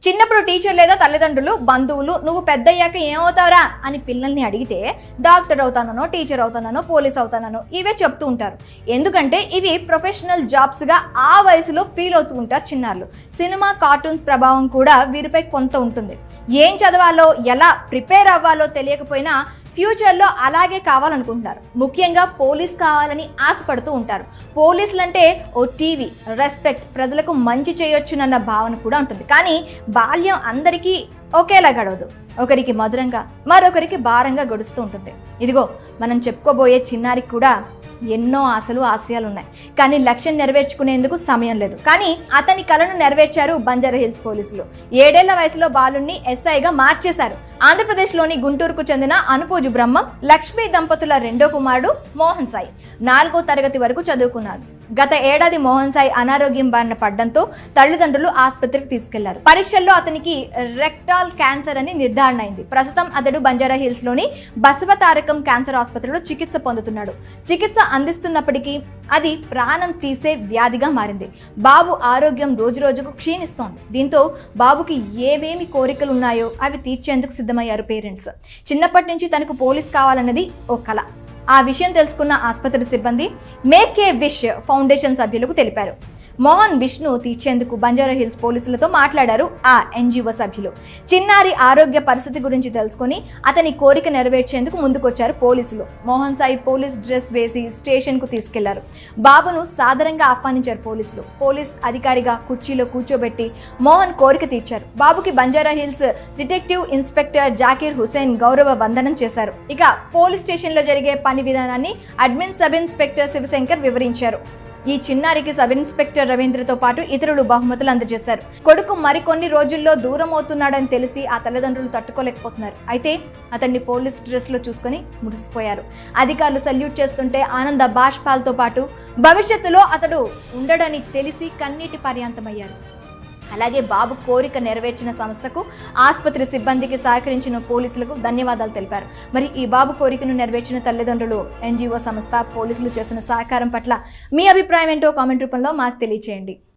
చిన్నప్పుడు టీచర్ లేదా తల్లిదండ్రులు బంధువులు నువ్వు పెద్దయ్యాక ఏమవుతావురా అని పిల్లల్ని అడిగితే డాక్టర్ అవుతానో టీచర్ అవుతానో పోలీస్ అవుతానో ఇవే చెప్తూ ఉంటారు. ఎందుకంటే ఇవి ప్రొఫెషనల్ జాబ్స్గా ఆ వయసులో ఫీల్ అవుతూ ఉంటారు చిన్నారులు. సినిమా కార్టూన్స్ ప్రభావం కూడా వీరిపై కొంత ఉంటుంది. ఏం చదవాలో ఎలా ప్రిపేర్ అవ్వాలో తెలియకపోయినా ఫ్యూచర్లో అలాగే కావాలనుకుంటున్నారు. ముఖ్యంగా పోలీస్ కావాలని ఆశపడుతూ ఉంటారు. పోలీసులంటే ఓ టీవీ, రెస్పెక్ట్, ప్రజలకు మంచి చేయొచ్చునన్న భావన కూడా ఉంటుంది. కానీ బాల్యం అందరికీ ఒకేలా గడవదు. ఒకరికి మధురంగా మరొకరికి భారంగా గడుస్తూ ఉంటుంది. ఇదిగో మనం చెప్పుకోబోయే చిన్నారికి కూడా ఎన్నో ఆశలు ఆశయాలు ఉన్నాయి. కానీ లక్ష్యం నెరవేర్చుకునేందుకు సమయం లేదు. కానీ అతని కలను నెరవేర్చారు బంజారాహిల్స్ పోలీసులు. 7 ఏళ్ల వయసులో బాలుణ్ణి ఎస్ఐగా మార్చేశారు. ఆంధ్రప్రదేశ్లోని గుంటూరుకు చెందిన అనుపూజు బ్రహ్మం లక్ష్మీ దంపతుల రెండో కుమారుడు మోహన్ సాయి 4వ తరగతి వరకు చదువుకున్నాడు. గత ఏడాది మోహన్ సాయి అనారోగ్యం బారిన పడ్డంతో తల్లిదండ్రులు ఆసుపత్రికి తీసుకెళ్లారు. పరీక్షల్లో అతనికి రెక్టాల్ క్యాన్సర్ అని నిర్ధారణ అయింది. ప్రస్తుతం అతడు బంజారాహిల్స్ లోని బసవతారకం క్యాన్సర్ ఆసుపత్రిలో చికిత్స పొందుతున్నాడు. చికిత్స అందిస్తున్నప్పటికీ అది ప్రాణం తీసే వ్యాధిగా మారింది. బాబు ఆరోగ్యం రోజురోజుకు క్షీణిస్తోంది. దీంతో బాబుకి ఏమేమి కోరికలు ఉన్నాయో అవి తీర్చేందుకు సిద్ధమయ్యారు పేరెంట్స్. చిన్నప్పటి నుంచి తనకు పోలీస్ కావాలన్నది ఓ కల. ఆ విషయం తెలుసుకున్న ఆసుపత్రి సిబ్బంది మేక్ ఏ విష్ ఫౌండేషన్ సభ్యులకు తెలిపారు. మోహన్ విష్ను తీర్చేందుకు బంజారాహిల్స్ పోలీసులతో మాట్లాడారు ఆ ఎన్జిఓ సభ్యులు. చిన్నారి ఆరోగ్య పరిస్థితి గురించి తెలుసుకుని అతని కోరిక నెరవేర్చేందుకు ముందుకొచ్చారు పోలీసులు. మోహన్ సాయి పోలీస్ డ్రెస్ వేసి స్టేషన్కు తీసుకెళ్లారు. బాబును సాదరంగా ఆహ్వానించారు పోలీసులు. పోలీస్ అధికారిగా కుర్చీలో కూర్చోబెట్టి మోహన్ కోరిక తీర్చారు. బాబుకి బంజారాహిల్స్ డిటెక్టివ్ ఇన్స్పెక్టర్ జాకీర్ హుసేన్ గౌరవ వందనం చేశారు. ఇక పోలీస్ స్టేషన్లో జరిగే పని విధానాన్ని అడ్మిన్ సబ్ ఇన్స్పెక్టర్ శివశంకర్ వివరించారు. ఈ చిన్నారికి సబ్ ఇన్స్పెక్టర్ రవీంద్రతో పాటు ఇతరులు బహుమతులు అందజేశారు. కొడుకు మరికొన్ని రోజుల్లో దూరం అవుతున్నాడని తెలిసి ఆ తల్లిదండ్రులు తట్టుకోలేకపోతున్నారు. అయితే అతన్ని పోలీస్ డ్రెస్ లో చూసుకుని మురిసిపోయారు. అధికారులు సల్యూట్ చేస్తుంటే ఆనంద బాష్పాలతో పాటు భవిష్యత్తులో అతడు ఉండడని తెలిసి కన్నీటి పర్యాంతమయ్యారు. అలాగే బాబు కోరిక నెరవేర్చిన సంస్థకు, ఆసుపత్రి సిబ్బందికి సహకరించిన పోలీసులకు ధన్యవాదాలు తెలిపారు. మరి ఈ బాబు కోరికను నెరవేర్చిన తల్లిదండ్రులు, ఎన్జిఓ సంస్థ, పోలీసులు చేసిన సహకారం పట్ల మీ అభిప్రాయం ఏంటో కామెంట్ రూపంలో మాకు తెలియచేయండి.